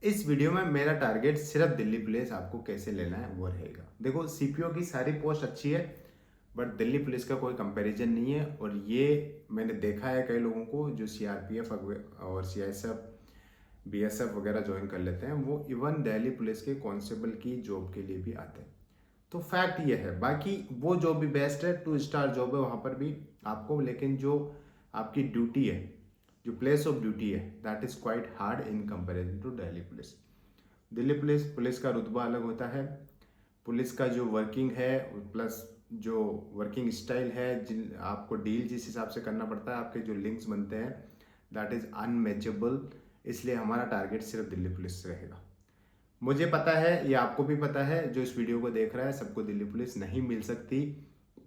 इस वीडियो में मेरा टारगेट सिर्फ दिल्ली पुलिस आपको कैसे लेना है वो रहेगा। देखो, सीपीओ की सारी पोस्ट अच्छी है, बट दिल्ली पुलिस का कोई कंपैरिजन नहीं है। और ये मैंने देखा है कई लोगों को जो सीआरपीएफ और सीआईएसएफ बीएसएफ वगैरह ज्वाइन कर लेते हैं, वो इवन दिल्ली पुलिस के कांस्टेबल की जॉब के लिए भी आते हैं। तो फैक्ट ये है, बाकी वो जॉब भी बेस्ट है, 2 स्टार जॉब है वहाँ पर भी आपको। लेकिन जो आपकी ड्यूटी है, जो प्लेस ऑफ ड्यूटी है, that is quite hard in comparison to Delhi police. Delhi police police का रुतबा अलग होता है। पुलिस का जो वर्किंग है प्लस जो वर्किंग स्टाइल है, जिन आपको डील जिस हिसाब से करना पड़ता है, आपके जो लिंक्स बनते हैं, दैट इज़ अनमैचेबल। इसलिए हमारा टारगेट सिर्फ दिल्ली पुलिस से रहेगा। मुझे पता है, ये आपको भी पता है, जो इस वीडियो को देख रहा है, सबको दिल्ली पुलिस नहीं मिल सकती।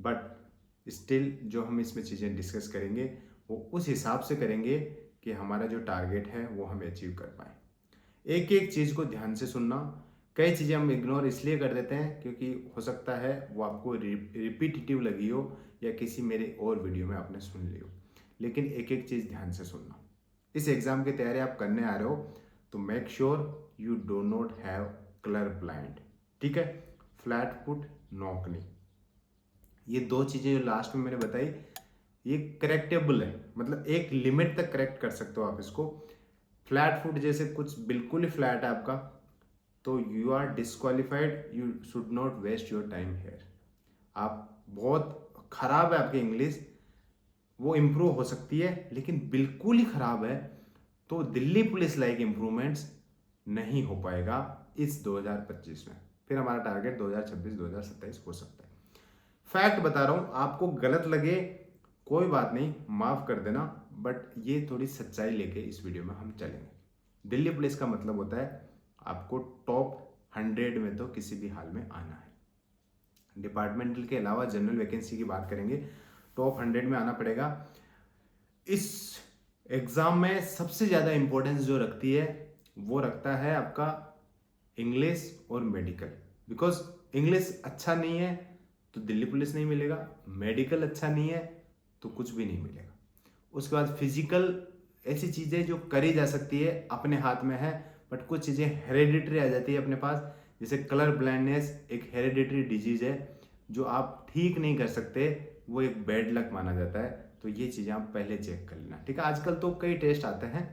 बट स्टिल जो हम इसमें चीज़ें डिस्कस करेंगे वो उस हिसाब से करेंगे कि हमारा जो टारगेट है वो हम अचीव कर पाएँ। एक एक चीज़ को ध्यान से सुनना। कई चीज़ें हम इग्नोर इसलिए कर देते हैं क्योंकि हो सकता है वो आपको रिपीटिटिव लगी हो या किसी मेरे और वीडियो में आपने सुन ली हो। लेकिन एक एक चीज़ ध्यान से सुनना। इस एग्ज़ाम की तैयारी आप करने आ रहे हो तो make sure you do not have colour blind. ठीक है, फ्लैट फुट, नॉक नी, ये दो चीज़ें जो लास्ट में मैंने बताई, ये करेक्टेबल है। मतलब एक लिमिट तक करेक्ट कर सकते हो आप इसको। फ्लैट फुट जैसे कुछ बिल्कुल ही फ्लैट है आपका, तो you are disqualified, you should not waste your time here. आप बहुत खराब है आपकी इंग्लिश, वो इम्प्रूव हो सकती है, लेकिन बिल्कुल ही खराब है तो दिल्ली पुलिस लाइक इम्प्रूवमेंट्स नहीं हो पाएगा इस 2025 में। फिर हमारा टारगेट 2026 2027 हो सकता है। फैक्ट बता रहा हूं, आपको गलत लगे कोई बात नहीं, माफ कर देना, बट ये थोड़ी सच्चाई लेके इस वीडियो में हम चलेंगे। दिल्ली पुलिस का मतलब होता है आपको टॉप 100 में तो किसी भी हाल में आना है। डिपार्टमेंटल के अलावा जनरल वैकेंसी की बात करेंगे, टॉप 100 में आना पड़ेगा। इस एग्जाम में सबसे ज़्यादा इंपॉर्टेंस जो रखती है वो रखता है आपका इंग्लिश और मेडिकल। बिकॉज इंग्लिश अच्छा नहीं है तो दिल्ली पुलिस नहीं मिलेगा, मेडिकल अच्छा नहीं है तो कुछ भी नहीं मिलेगा। उसके बाद फिजिकल, ऐसी चीज़ें जो करी जा सकती है अपने हाथ में है, बट कुछ चीज़ें हेरेडिटरी आ जाती है अपने पास। जैसे कलर ब्लाइंडनेस एक हेरेडिटरी डिजीज है जो आप ठीक नहीं कर सकते, वो एक बैड लक माना जाता है। तो ये चीज़ें आप पहले चेक कर लेना। ठीक है, आजकल तो कई टेस्ट आते हैं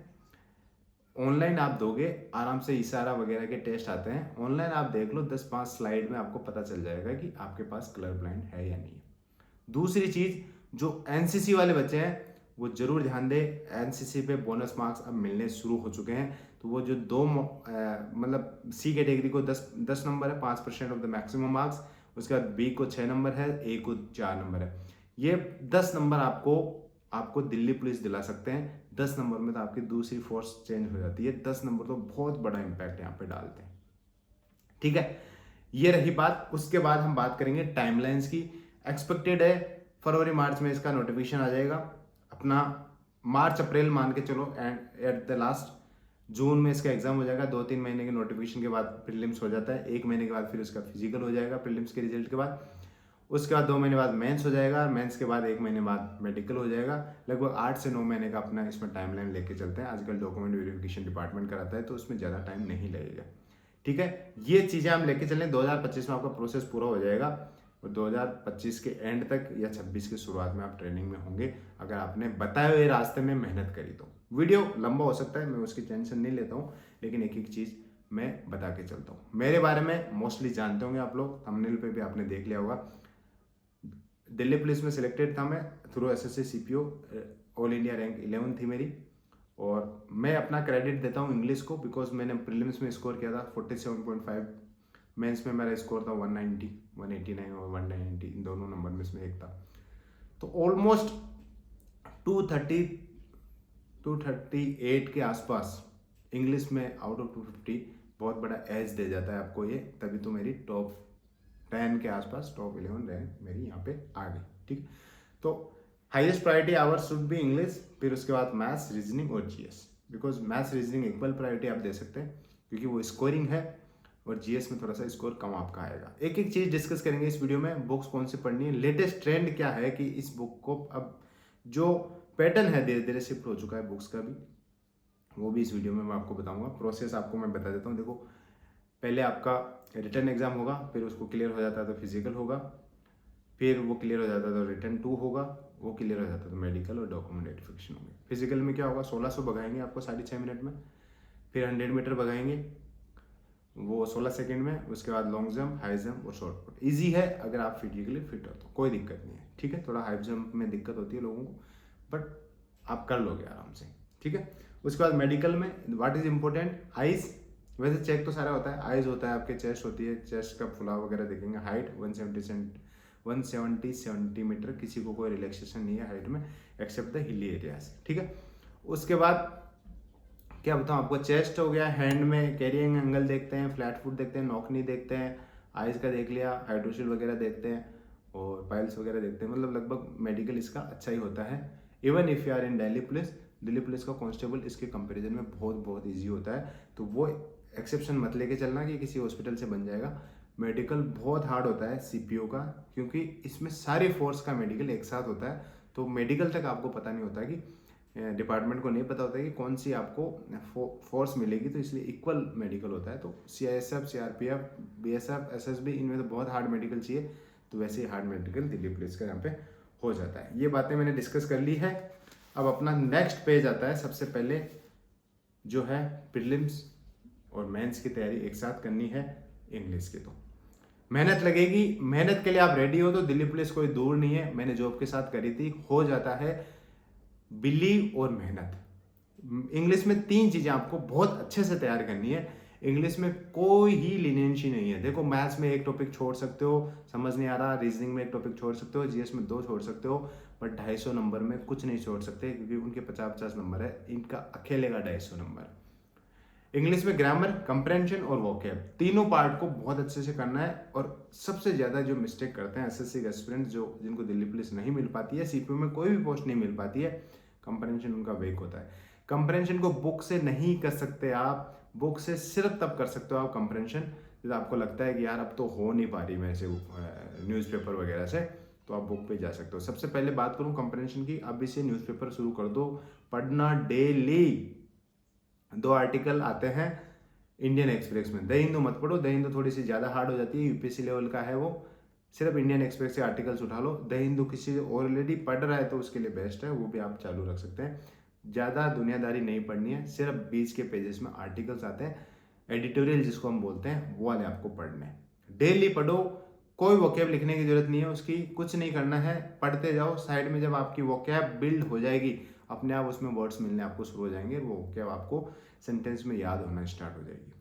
ऑनलाइन, आप दोगे आराम से, इशारा वगैरह के टेस्ट आते हैं ऑनलाइन, आप देख लो, 10-5 स्लाइड में आपको पता चल जाएगा कि आपके पास कलर ब्लाइंड है या नहीं है। दूसरी चीज़, जो एनसीसी वाले बच्चे हैं वो जरूर ध्यान दें, एनसीसी पे बोनस मार्क्स अब मिलने शुरू हो चुके हैं। तो वो जो मतलब सी कैटेगरी को 10 नंबर है, 5% ऑफ द मैक्सिमम मार्क्स। उसके बाद बी को 6 नंबर है, ए को 4 नंबर है। ये 10 नंबर आपको आपको दिल्ली पुलिस दिला सकते हैं। 10 नंबर में तो आपकी दूसरी फोर्स चेंज हो जाती है। 10 नंबर तो बहुत बड़ा इंपैक्ट यहाँ पे डालते हैं। ठीक है, ये रही बात। उसके बाद हम बात करेंगे टाइमलाइंस की। एक्सपेक्टेड है फरवरी मार्च में इसका नोटिफिकेशन आ जाएगा अपना, मार्च अप्रैल मान के चलो, एंड एट द लास्ट जून में इसका एग्जाम हो जाएगा। 2-3 महीने के नोटिफिकेशन के बाद प्रीलिम्स हो जाता है, 1 महीने के बाद फिर उसका फिजिकल हो जाएगा प्रीलिम्स के रिजल्ट के बाद। उसके बाद 2 महीने बाद मेंस हो जाएगा, मेंस के बाद 1 महीने बाद मेडिकल हो जाएगा। लगभग 8 से 9 महीने का अपना इसमें टाइमलाइन लेके चलते हैं। आजकल डॉक्यूमेंट वेरिफिकेशन डिपार्टमेंट कराता है तो उसमें ज़्यादा टाइम नहीं लगेगा। ठीक है, ये चीज़ें हम लेके चलें, 2025 में आपका प्रोसेस पूरा हो जाएगा और 2025 के एंड तक या 26 की शुरुआत में आप ट्रेनिंग में होंगे, अगर आपने बताए हुए रास्ते में मेहनत करी तो। वीडियो लंबा हो सकता है, मैं उसकी टेंशन नहीं लेता हूँ, लेकिन एक एक चीज़ मैं बता के चलता हूँ। मेरे बारे में मोस्टली जानते होंगे आप लोग, थंबनेल पे भी आपने देख लिया होगा। दिल्ली पुलिस में सिलेक्टेड था मैं through SSC CPO, all India rank 11 थी मेरी। और मैं अपना क्रेडिट देता हूँ इंग्लिश को, बिकॉज मैंने प्रीलिम्स में स्कोर किया था 47.5, मेंस में मेरा स्कोर था 190, 189 और 190, इन दोनों नंबर में इसमें एक था। तो ऑलमोस्ट 230 238 के आसपास इंग्लिश में आउट ऑफ 250 बहुत बड़ा एज दे जाता है आपको ये। तभी तो मेरी टॉप 10 के आसपास, टॉप 11 रैंक मेरी यहाँ पे आ गई। ठीक, तो highest priority hours should be English, फिर उसके बाद मैथ्स, रीजनिंग और GS. Because maths reasoning equal priority आप दे सकते हैं क्योंकि वो स्कोरिंग है, और जीएस में थोड़ा सा स्कोर कम आपका आएगा। एक एक चीज़ डिस्कस करेंगे इस वीडियो में। बुक्स कौन सी पढ़नी है, लेटेस्ट ट्रेंड क्या है कि इस बुक को अब जो पैटर्न है धीरे धीरे शिफ्ट हो चुका है बुक्स का भी, वो भी इस वीडियो में मैं आपको बताऊंगा। प्रोसेस आपको मैं बता देता हूँ। देखो, पहले आपका रिटर्न एग्जाम होगा, फिर उसको क्लियर हो जाता है तो फिजिकल होगा, फिर वो क्लियर हो जाता है तो रिटर्न 2 होगा, वो क्लियर हो जाता है तो मेडिकल और डॉक्यूमेंट वेरिफिकेशन होंगे। फिजिकल में क्या होगा, 1600 भगाएंगे आपको 6.5 मिनट में, फिर 100 मीटर भगाएंगे वो 16 सेकंड में, उसके बाद लॉन्ग जंप, हाई जंप और शॉर्ट पुट। ईजी है अगर आप फिजिकली फिट हो तो, कोई दिक्कत नहीं है। ठीक है, थोड़ा हाई जंप में दिक्कत होती है लोगों को, बट आप कर लोगे आराम से। ठीक है, उसके बाद मेडिकल में व्हाट इज इंपॉर्टेंट, आइज। वैसे चेक तो सारा होता है, आइज होता है आपके, चेस्ट होती है, चेस्ट का फुलाव वगैरह देखेंगे, हाइट 170 सेंटीमीटर, किसी को कोई रिलैक्सेशन नहीं है हाइट में एक्सेप्ट द हिली एरियाज। ठीक है, उसके बाद क्या बताऊँ आपको, चेस्ट हो गया, हैंड में कैरिंग एंगल देखते हैं, फ्लैट फुट देखते हैं, नॉकनी देखते हैं, आइज का देख लिया, हाइड्रोशिल वगैरह देखते हैं और पाइल्स वगैरह देखते हैं। मतलब लगभग मेडिकल इसका अच्छा ही होता है। Even if you are in Delhi police का कांस्टेबल इसके कंपैरिजन में बहुत ईजी होता है, तो वो एक्सेप्शन मत लेके चलना कि किसी हॉस्पिटल से बन जाएगा। मेडिकल बहुत हार्ड होता है सीपीओ का, क्योंकि इसमें सारी फोर्स का मेडिकल एक साथ होता है। तो मेडिकल तक आपको पता नहीं होता कि डिपार्टमेंट को नहीं पता होता कि कौन सी आपको फोर्स मिलेगी, तो इसलिए इक्वल मेडिकल होता है। तो CISF, CRPF, BSF, SSB, इनमें तो बहुत हार्ड मेडिकल चाहिए, तो वैसे ही हार्ड मेडिकल दिल्ली पुलिस का यहाँ पे हो जाता है। ये बातें मैंने डिस्कस कर ली है। अब अपना नेक्स्ट पेज आता है। सबसे पहले जो है प्रीलिम्स और मेंस की तैयारी एक साथ करनी है इंग्लिश की, तो मेहनत लगेगी। मेहनत के लिए आप रेडी हो तो दिल्ली पुलिस कोई दूर नहीं है, मैंने जॉब के साथ करी थी, हो जाता है। बिलीव और मेहनत। इंग्लिश में 3 चीजें आपको बहुत अच्छे से तैयार करनी है। इंग्लिश में कोई ही लीनियंसी नहीं है। देखो, मैथ्स में एक टॉपिक छोड़ सकते हो, समझ नहीं आ रहा, रीजनिंग में एक टॉपिक छोड़ सकते हो, GS में 2 छोड़ सकते हो, बट 250 नंबर में कुछ नहीं छोड़ सकते, क्योंकि उनके 50-50 नंबर है, इनका अकेले का 250 नंबर। इंग्लिश में ग्रामर, कंप्रेंशन और वोकैब, तीनों पार्ट को बहुत अच्छे से करना है। और सबसे ज्यादा जो मिस्टेक करते हैं SSC के एस्पिरेंट्स, जो जिनको दिल्ली पुलिस नहीं मिल पाती है, सीपीओ में कोई भी पोस्ट नहीं मिल पाती है, कंप्रेंशन उनका वीक होता है। कंप्रेंशन को बुक से नहीं कर सकते आप, बुक से सिर्फ तब कर सकते हो आप कंप्रेंशन जब आपको लगता है कि यार अब तो हो नहीं पा रही मेरे से न्यूज़पेपर वगैरह से, तो आप बुक पे जा सकते हो। सबसे पहले बात करूं कंप्रेंशन की, अभी से न्यूज़पेपर शुरू कर दो पढ़ना डेली। 2 आर्टिकल आते हैं इंडियन एक्सप्रेस में, द हिंदू मत पढ़ो, द हिंदू थोड़ी सी ज़्यादा हार्ड हो जाती है, UPSC लेवल का है वो। सिर्फ इंडियन एक्सप्रेस से आर्टिकल्स उठा लो। द हिंदू किसी ऑलरेडी पढ़ रहा है तो उसके लिए बेस्ट है, वो भी आप चालू रख सकते हैं। ज़्यादा दुनियादारी नहीं पढ़नी है, सिर्फ 20 के पेजेस में आर्टिकल्स आते हैं, एडिटोरियल जिसको हम बोलते हैं, वो वाले आपको पढ़ने हैं। डेली पढ़ो, कोई वोकैब लिखने की जरूरत नहीं है उसकी, कुछ नहीं करना है, पढ़ते जाओ। साइड में जब आपकी वोकैब बिल्ड हो जाएगी, अपने आप उसमें वर्ड्स मिलने आपको शुरू हो जाएंगे, वो वोकैब आपको सेंटेंस में याद होना स्टार्ट हो जाएगी।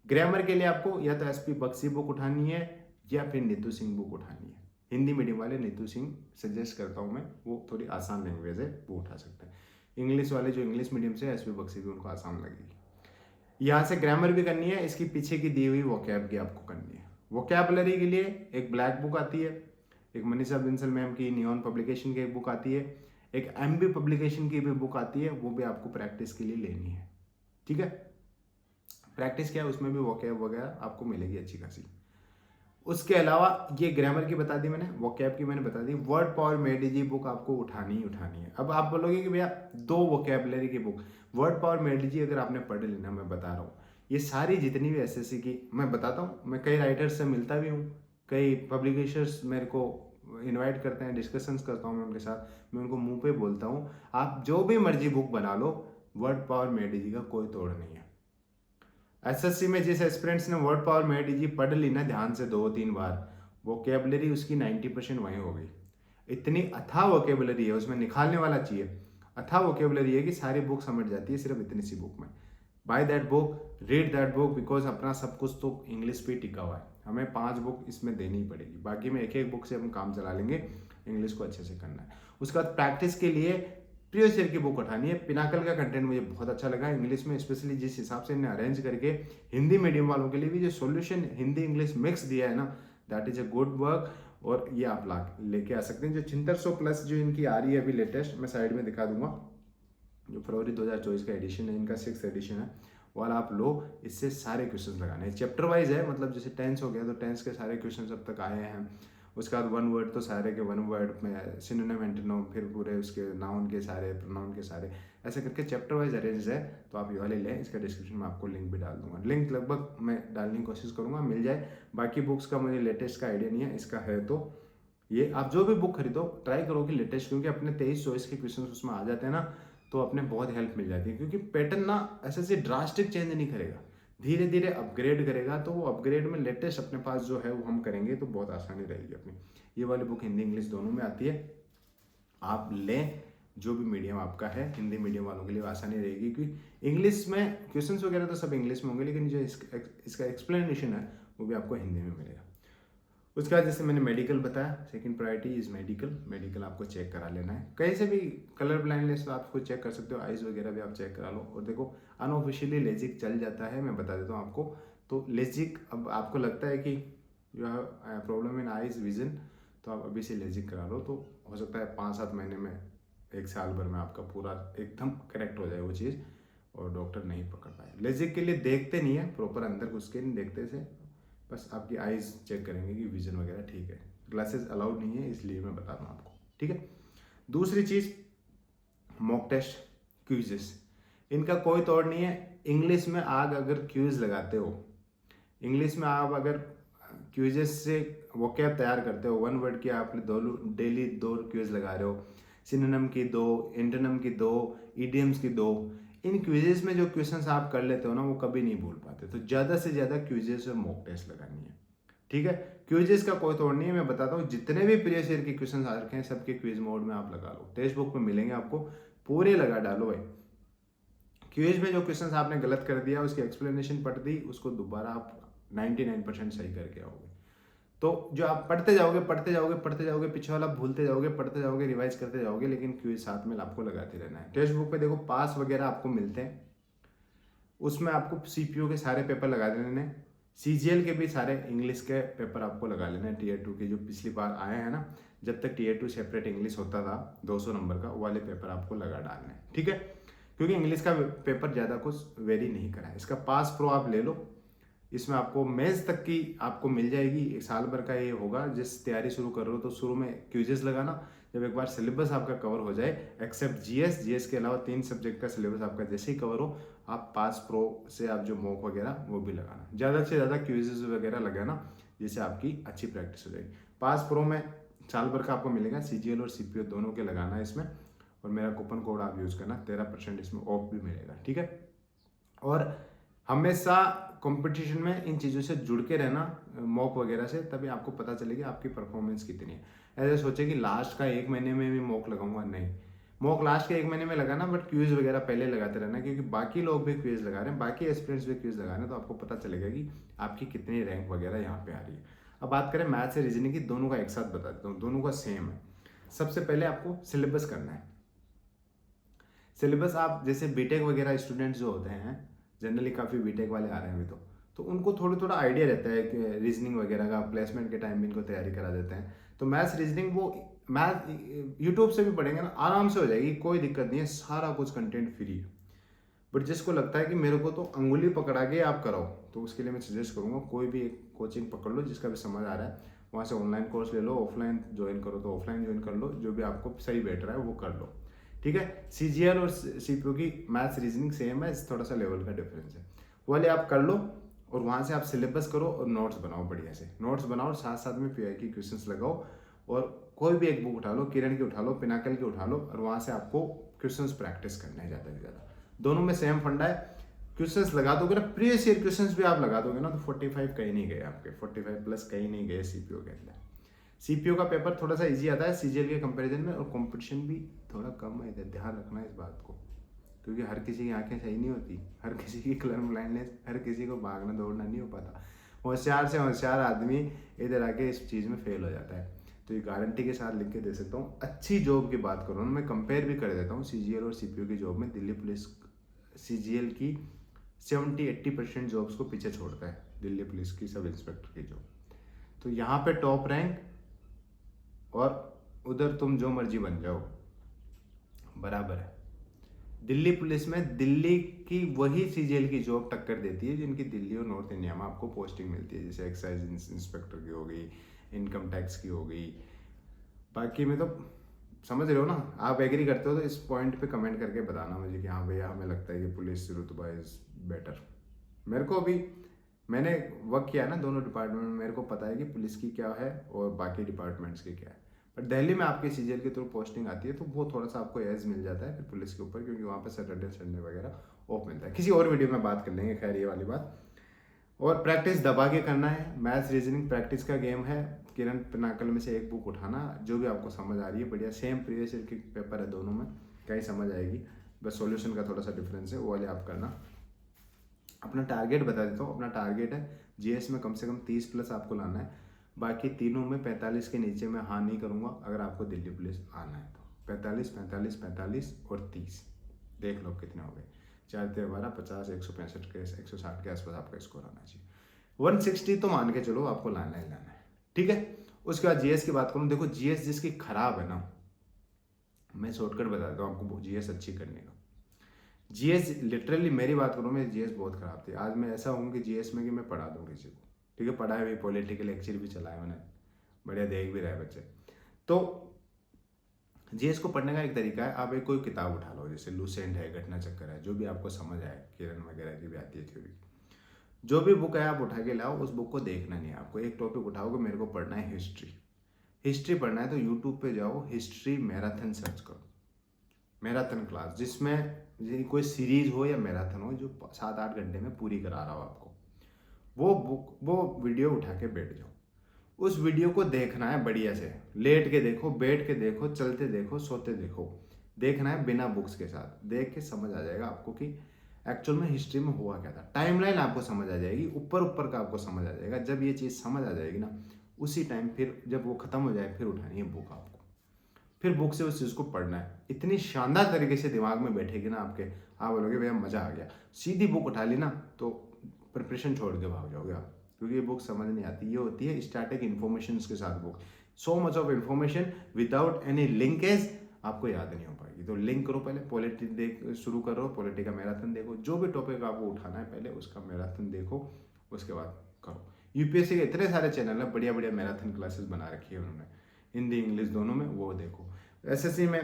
ग्रामर के लिए आपको या तो SP बख्शी बुक उठानी है या फिर नीतू सिंह बुक उठानी है। हिंदी मीडियम वाले नीतू सिंह सजेस्ट करता हूँ मैं, वो थोड़ी आसान लैंग्वेज है, वो उठा सकते हैं। इंग्लिश वाले जो इंग्लिश मीडियम से SP बख्शी भी उनको आसान लगेगी। यहाँ से ग्रामर भी करनी है, इसकी पीछे की दी हुई वोकैब की आपको करनी है। वोकैबुलरी के लिए एक ब्लैक बुक आती है, एक मनीषा बिंसल मैम की नियॉन पब्लिकेशन की एक बुक आती है, एक MB पब्लिकेशन की भी बुक आती है, वो भी आपको प्रैक्टिस के लिए लेनी है। ठीक है, प्रैक्टिस क्या है, उसमें भी वोकैब वगैरह आपको मिलेगी अच्छी खासी। उसके अलावा ये ग्रामर की बता दी मैंने, वोकैब की मैंने बता दी। वर्ड पावर मेडिजी बुक आपको उठानी ही उठानी है। अब आप बोलोगे कि भैया 2 वोकैबुलरी की बुक, वर्ड पावर मेडिजी अगर आपने पढ़ लेना, मैं बता रहा हूँ, ये सारी जितनी भी SSC की मैं बताता हूँ, मैं कई राइटर्स से मिलता भी हूँ, कई पब्लिकेशर्स मेरे को इनवाइट करते हैं, डिस्कशंस करता हूँ मैं उनके साथ, मैं उनको मुंह पे बोलता हूँ, आप जो भी मर्जी बुक बना लो, वर्ड पावर मेडिजी का कोई तोड़ नहीं है। SSC में जिस एस्पिरेंट्स ने वर्ड पावर मेडिजी पढ़ ली ना ध्यान से 2-3 बार, वोकेबलरी उसकी 90% वहीं हो गई। इतनी अथाह वोकेबलरी है उसमें, निकालने वाला चाहिए। अथाह वोकेबलरी है कि सारी बुक समझ जाती है सिर्फ इतनी सी बुक में। By that book, read that book, because अपना सब कुछ तो इंग्लिश पे टिका हुआ है, हमें 5 बुक इसमें देनी ही पड़ेगी, बाकी में एक बुक से हम काम चला लेंगे। इंग्लिश को अच्छे से करना है। उसके बाद प्रैक्टिस के लिए प्रिवियस ईयर की बुक उठानी है। पिनाकल का कंटेंट मुझे बहुत अच्छा लगा इंग्लिश में, स्पेशली जिस हिसाब से इन्हें अरेंज करके हिंदी मीडियम वालों के लिए भी जो सॉल्यूशन हिंदी इंग्लिश मिक्स दिया है ना, that is a good work. और ये आप लेके आ सकते हैं। जो 600+ जो इनकी आ रही है अभी लेटेस्ट, मैं साइड में दिखा दूंगा, जो फरवरी 2024 का एडिशन है, इनका 6th एडिशन है, वाला आप लो। इससे सारे क्वेश्चन लगाने हैं, चैप्टर वाइज है, मतलब जैसे टेंस हो गया तो टेंस के सारे क्वेश्चन अब तक आए हैं, उसके बाद वन वर्ड तो सारे के वन वर्ड में, सिनोनिम एंटोनिम, फिर पूरे उसके नाउन के सारे, प्रोनाउन के सारे, ऐसे करके चैप्टर वाइज अरेंज है। तो आप ये वाले लें, इसका डिस्क्रिप्शन में आपको लिंक भी डाल दूंगा। लिंक लगभग मैं डालने की कोशिश करूँगा मिल जाए। बाकी बुक्स का मुझे लेटेस्ट का आइडिया नहीं है, इसका है तो ये आप जो भी बुक खरीदो ट्राई करो कि लेटेस्ट, क्योंकि अपने 23 चॉइस के क्वेश्चन उसमें आ जाते हैं ना, तो अपने बहुत हेल्प मिल जाती है। क्योंकि पैटर्न ना ऐसे ड्रास्टिक चेंज नहीं करेगा, धीरे धीरे अपग्रेड करेगा। तो वो अपग्रेड में लेटेस्ट अपने पास जो है वो हम करेंगे तो बहुत आसानी रहेगी अपनी। ये वाली बुक हिंदी इंग्लिश दोनों में आती है, आप लें। जो भी मीडियम आपका है, हिंदी मीडियम वालों के लिए आसानी रहेगी, क्योंकि इंग्लिश में क्वेश्चंस वगैरह तो सब इंग्लिश में होंगे, लेकिन जो इसका एक्सप्लेनेशन है वो भी आपको हिंदी में मिलेगा। उसके बाद जैसे मैंने मेडिकल बताया, सेकंड प्रायोरिटी इज मेडिकल आपको चेक करा लेना है। कहीं से भी कलर ब्लाइंडनेस तो आप खुद चेक कर सकते हो, आइज वगैरह भी आप चेक करा लो। और देखो अनऑफिशियली लेजिक चल जाता है, मैं बता देता हूँ आपको। तो लेजिक, अब आपको लगता है कि you have problem in eyes vision, तो आप अभी से लेजिक करा लो। तो हो सकता है 5-7 महीने में, 1 साल भर में आपका पूरा एकदम करेक्ट हो जाए वो चीज़, और डॉक्टर नहीं पकड़ पाए। लेजिक के लिए देखते नहीं है प्रॉपर, अंदर घुस के नहीं देखते से, बस आपकी आइज़ चेक करेंगे कि विजन वगैरह ठीक है। ग्लासेस अलाउड नहीं है, इसलिए मैं बता रहा हूँ आपको, ठीक है। दूसरी चीज़, मॉक टेस्ट, क्विजेस, इनका कोई तोड़ नहीं है। इंग्लिश में आप अगर क्विज लगाते हो, इंग्लिश में आप अगर क्विजेस से वोकैब तैयार करते हो, वन वर्ड की आपने डेली 2 क्विज लगा रहे हो, सिनोनिम की 2, एंटोनिम की 2, इडियम्स की 2, इन क्विजेस में जो क्वेश्चंस आप कर लेते हो ना, वो कभी नहीं भूल पाते। तो ज़्यादा से ज़्यादा क्विजेस और मॉक टेस्ट लगानी है, ठीक है। क्विजेस का कोई तोड़ नहीं है, मैं बताता हूँ जितने भी प्रीवियस ईयर के क्वेश्चंस आ रखे हैं सबके क्विज मोड में आप लगा लो। टेक्स्ट बुक में मिलेंगे आपको, पूरे लगा डालो भाई। क्विज में जो क्वेश्चंस आपने गलत कर दिया, उसकी एक्सप्लेनेशन पढ़ दी, उसको दोबारा आप 99% सही करके आओगे। तो जो आप पढ़ते जाओगे, पीछे वाला भूलते जाओगे, पढ़ते जाओगे, रिवाइज करते जाओगे, लेकिन क्विज साथ में आपको लगाते रहना है। टेक्स्ट बुक पे देखो पास वगैरह आपको मिलते हैं, उसमें आपको सीपीओ के सारे पेपर लगा देने हैं, सीजीएल के भी सारे इंग्लिश के पेपर आपको लगा लेना है। टीयर 2 के जो पिछली बार आए हैं ना, जब तक टीयर 2 सेपरेट इंग्लिश होता था 200 नंबर का, वाले पेपर आपको लगा डालने हैं, ठीक है। क्योंकि इंग्लिश का पेपर ज़्यादा कुछ वेरी नहीं करा है। इसका पास प्रो आप ले लो, इसमें आपको मेंस तक की आपको मिल जाएगी। 1 साल भर का ये होगा। जिस तैयारी शुरू कर रहे हो तो शुरू में क्विजेस लगाना, जब एक बार सिलेबस आपका कवर हो जाए, एक्सेप्ट जीएस के अलावा 3 सब्जेक्ट का सिलेबस आपका जैसे ही कवर हो, आप पास प्रो से आप जो मॉक वगैरह वो भी लगाना, ज़्यादा से ज़्यादा क्विजेस वगैरह लगाना, जिससे आपकी अच्छी प्रैक्टिस हो जाएगी। पास प्रो में साल भर का आपको मिलेगा, सीजीएल और सीपीओ दोनों के लगाना है इसमें, और मेरा कूपन कोड आप यूज़ करना, 13% इसमें ऑफ भी मिलेगा, ठीक है। और हमेशा कंपटीशन में इन चीज़ों से जुड़ के रहना, मॉक वगैरह से, तभी आपको पता चलेगी आपकी परफॉर्मेंस कितनी है। ऐसे सोचे कि लास्ट का 1 महीने में भी मॉक लगाऊंगा, नहीं, मॉक लास्ट के 1 महीने में लगाना, बट क्विज वगैरह पहले लगाते रहना, क्योंकि बाकी लोग भी क्विज लगा रहे हैं, बाकी एस्पिरेंट्स भी क्विज लगा रहे हैं, तो आपको पता चलेगा कि आपकी कितनी रैंक वगैरह यहाँ पे आ रही है। अब बात करें मैथ से रीजनिंग की, दोनों का एक साथ बता देता हूँ, दोनों का सेम है। सबसे पहले आपको सिलेबस करना है। सिलेबस आप जैसे बीटेक वगैरह स्टूडेंट्स जो होते हैं, जनरली काफ़ी बीटेक वाले आ रहे हैं अभी, तो उनको थोड़ा आइडिया रहता है कि रीजनिंग वगैरह का, प्लेसमेंट के टाइम भी इनको तैयारी करा देते हैं। तो मैथ्स रीजनिंग वो मैथ यूट्यूब से भी पढ़ेंगे ना, आराम से हो जाएगी, कोई दिक्कत नहीं है, सारा कुछ कंटेंट फ्री है। बट जिसको लगता है कि मेरे को तो अंगुली पकड़ा के आप कराओ, तो उसके लिए मैं सजेस्ट करूँगा कोई भी एक कोचिंग पकड़ लो जिसका भी समझ आ रहा है, वहाँ से ऑनलाइन कोर्स ले लो, ऑफलाइन ज्वाइन करो तो ऑफलाइन ज्वाइन कर लो, जो भी आपको सही बैठ रहा है वो कर लो, ठीक है। सीजीएल और सीपीओ की मैथ्स रीजनिंग सेम है, थोड़ा सा लेवल का डिफरेंस है, वाले आप कर लो, और वहाँ से आप सिलेबस करो और नोट्स बनाओ, बढ़िया से नोट्स बनाओ, साथ साथ में पीआई की क्वेश्चंस लगाओ, और कोई भी एक बुक उठा लो, किरण की उठा लो, पिनाकल की उठा लो, और वहाँ से आपको क्वेश्चंस प्रैक्टिस करना है ज़्यादा से ज़्यादा। दोनों में सेम फंडा है, क्वेश्चंस लगा दोगे ना, प्रीवियस ईयर क्वेश्चंस भी आप लगा दोगे ना, तो 45 कहीं नहीं गए आपके, 45 प्लस कहीं नहीं गए सीपीओ के अंदर। सीपीओ का पेपर थोड़ा सा इजी आता है सीजीएल के कंपैरिजन में, और कंपटीशन भी थोड़ा कम है, ध्यान रखना इस बात को, क्योंकि हर किसी की आंखें सही नहीं होती, हर किसी की कलर ब्लाइंडनेस, हर किसी को भागना दौड़ना नहीं हो पाता। होशियार से होशियार आदमी इधर आके इस चीज़ में फेल हो जाता है। तो ये गारंटी के साथ लिख के दे सकता हूँ। अच्छी जॉब की बात करूँ ना, मैं कंपेयर भी कर देता हूँ सीजीएल और सीपीओ की जॉब में। दिल्ली पुलिस सीजीएल की 70-80% जॉब्स को पीछे छोड़ता है, दिल्ली पुलिस की सब इंस्पेक्टर की जॉब। तो यहाँ पे टॉप रैंक, और उधर तुम जो मर्जी बन जाओ, बराबर है। दिल्ली पुलिस में दिल्ली की वही सीजीएल की जॉब टक्कर देती है जिनकी दिल्ली और नॉर्थ इंडिया में आपको पोस्टिंग मिलती है, जैसे एक्साइज इंस्पेक्टर की हो गई, इनकम टैक्स की हो गई। बाकी मैं तो समझ रहे हो ना, आप एग्री करते हो तो इस पॉइंट पे कमेंट करके बताना मुझे कि हाँ भैया हमें लगता है कि पुलिस रुतबा इज़ बेटर। मेरे को अभी मैंने वर्क किया है ना दोनों डिपार्टमेंट में, मेरे को पता है कि पुलिस की क्या है और बाकी डिपार्टमेंट्स की क्या है। बट दिल्ली में आपके सीजीएल के थ्रू पोस्टिंग आती है तो वो थोड़ा सा आपको एज मिल जाता है फिर पुलिस के ऊपर, क्योंकि वहाँ पे सैटरडे संडे वगैरह ऑफ मिलता है। किसी और वीडियो में बात कर लेंगे खैर ये वाली बात। और प्रैक्टिस दबा के करना है, मैथ्स रीजनिंग प्रैक्टिस का गेम है। किरण पिनाकल में से एक बुक उठाना, जो भी आपको समझ आ रही है बढ़िया, सेम प्रीवियस ईयर के पेपर है दोनों में, कहीं समझ आएगी, बस सॉल्यूशन का थोड़ा सा डिफरेंस है, वो वाले आप करना। अपना टारगेट बता देता हूँ, अपना टारगेट है जीएस में कम से कम 30 प्लस आपको लाना है। बाकी तीनों में 45 के नीचे मैं हाँ नहीं करूँगा अगर आपको दिल्ली पुलिस आना है तो। 45 45 45 और 30 देख लो कितने हो गए, 4 3 12 50 165 के 160 के आसपास आपका स्कोर आना चाहिए। 160 तो मान के चलो आपको लाना ही लाना है, ठीक है। उसके बाद जीएस की बात करूँ, देखो जीएस जिसकी खराब है ना, मैं शॉर्टकट बता देता हूँ आपको जीएस अच्छी करने का। जीएस लिटरली मेरी बात करूँ, मैं जीएस बहुत खराब थी, आज मैं ऐसा हूँ कि जीएस में कि मैं पढ़ा दूँ किसी को, ठीक है। पढ़ा है भी, पॉलिटिकल लेक्चर भी चलाया मैंने, बढ़िया देख भी रहे बच्चे। तो जीएस को पढ़ने का एक तरीका है, आप एक कोई किताब उठा लो, जैसे लूसेंट है, घटना चक्कर है, जो भी आपको समझ आए, किरण वगैरह की भी आती है थ्योरी, जो भी बुक है आप उठा के लाओ, उस बुक को देखना नहीं है आपको। एक टॉपिक उठाओगे, मेरे को पढ़ना है हिस्ट्री, हिस्ट्री पढ़ना है तो यूट्यूब पे जाओ, हिस्ट्री मैराथन सर्च करो, मैराथन क्लास, जिसमें कोई सीरीज हो या मैराथन हो जो 7-8 घंटे में पूरी करा रहा हो आपको, वो बुक वो वीडियो उठा के बैठ जाओ, उस वीडियो को देखना है बढ़िया से, लेट के देखो, बैठ के देखो, चलते देखो, सोते देखो, देखना है बिना बुक्स के साथ, देख के समझ आ जाएगा आपको कि एक्चुअल में हिस्ट्री में हुआ क्या था। टाइमलाइन आपको समझ आ जाएगी, ऊपर ऊपर का आपको समझ आ जाएगा। जब ये चीज़ समझ आ जाएगी ना, उसी टाइम फिर जब वो खत्म हो जाए फिर उठानी है बुक आपको, फिर बुक से उस चीज़ को पढ़ना है। इतनी शानदार तरीके से दिमाग में बैठेगी ना आपके, आप बोलोगे भैया मज़ा आ गया। सीधी बुक उठा ली ना तो प्रिपरेशन छोड़ के भाग जाओगे आप, क्योंकि ये बुक समझ नहीं आती। ये होती है स्टैटिक इन्फॉर्मेशन के साथ book, so much of information without any linkage, आपको याद नहीं हो पाएगी। तो लिंक करो, पहले पॉलिटी देख शुरू करो, पॉलिटी का मैराथन देखो, जो भी टॉपिक आपको उठाना है पहले उसका मैराथन देखो, उसके बाद करो। यूपीएससी के इतने सारे चैनल है, बढ़िया बढ़िया मैराथन क्लासेस बना रखी है उन्होंने, हिंदी इंग्लिश दोनों में, वो देखो। एसएससी में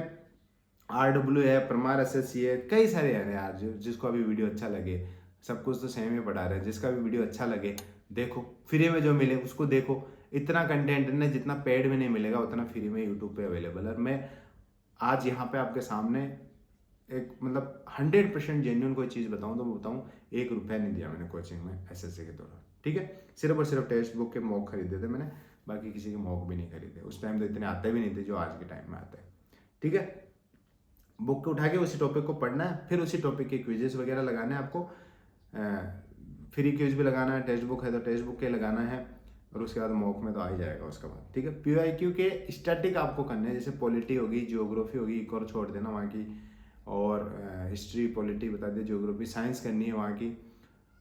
आरडब्ल्यू है, परमार एसएससी है, कई सारे हैं यार, जिसको अभी वीडियो अच्छा लगे, सब कुछ तो सेम ही पढ़ा रहे हैं, जिसका भी वीडियो अच्छा लगे देखो, फ्री में जो मिले उसको देखो। इतना कंटेंट ने जितना पेड में नहीं मिलेगा उतना फ्री में यूट्यूब पे अवेलेबल है। मैं आज यहाँ पे आपके सामने एक मतलब 100% जेन्युइन कोई चीज़ बताऊँ तो बताऊँ, 1 रुपया नहीं दिया मैंने कोचिंग में एसएससी के दौरान, ठीक है। सिर्फ और सिर्फ टेक्स्ट बुक के मॉक खरीदे थे मैंने, बाकी किसी के मॉक भी नहीं खरीदे। उस टाइम तो इतने आते भी नहीं थे जो आज के टाइम में आते हैं, ठीक है। बुक को उठा के उसी टॉपिक को पढ़ना है, फिर उसी टॉपिक के क्विजेस वगैरह लगाने हैं आपको, फ्री क्विज भी लगाना है, टेक्स्ट बुक है तो टेक्स्ट बुक के लगाना है, और उसके बाद मॉक में तो आ ही जाएगा उसके बाद, ठीक है। पीवाईक्यू के स्टैटिक आपको करने हैं, जैसे पॉलिटी होगी, जियोग्राफी होगी, एक और छोड़ देना वहाँ की, और हिस्ट्री पॉलिटी बता दिया, जियोग्राफी साइंस करनी है वहाँ की,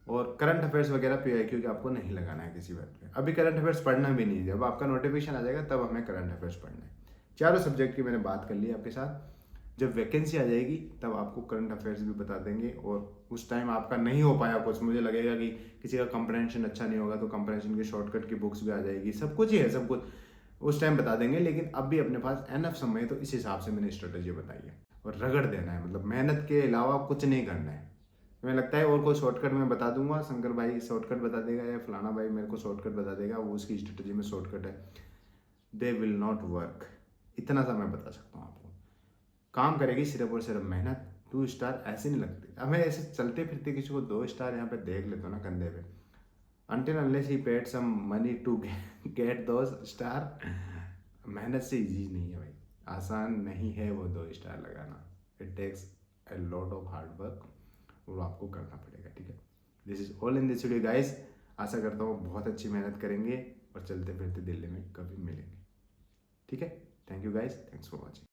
और करंट अफेयर्स वगैरह पीवाईक्यू के आपको नहीं लगाना है किसी बात पे। अभी करंट अफेयर्स पढ़ना भी नहीं है, जब आपका नोटिफिकेशन आ जाएगा तब हमें करंट अफेयर्स पढ़ना है। चारों सब्जेक्ट की मैंने बात कर ली है आपके साथ। जब वैकेंसी आ जाएगी तब आपको करंट अफेयर्स भी बता देंगे, और उस टाइम आपका नहीं हो पाया कुछ, मुझे लगेगा कि किसी का कंप्रहेंशन अच्छा नहीं होगा तो कंप्रहेंशन के शॉर्टकट की बुक्स भी आ जाएगी, सब कुछ ही है, सब कुछ उस टाइम बता देंगे। लेकिन अब भी अपने पास एनफ समय है तो इस हिसाब से मैंने स्ट्रेटेजी बताई है, और रगड़ देना है, मतलब मेहनत के अलावा कुछ नहीं करना है। हमें लगता है और कोई शॉर्टकट मैं बता दूंगा, शंकर भाई शॉर्टकट बता देगा या फलाना भाई मेरे को शॉर्टकट बता देगा, वो उसकी स्ट्रेटेजी में शॉर्टकट है, दे विल नॉट वर्क। इतना सा मैं बता सकता हूँ आपको, काम करेगी सिर्फ और सिर्फ मेहनत। 2 स्टार ऐसे नहीं लगते, हमें ऐसे चलते फिरते किसी को 2 स्टार यहाँ पे देख लेते हो ना कंधे पे, until unless he paid some money to get those star, मेहनत से इजी नहीं है भाई, आसान नहीं है वो 2 स्टार लगाना, it takes a lot of hard work, वो आपको करना पड़ेगा, ठीक है। This is all in this video guys, आशा करता हूँ बहुत अच्छी मेहनत करेंगे और चलते फिरते दिल्ली में कभी मिलेंगे, ठीक है। Thank you guys, thanks for watching.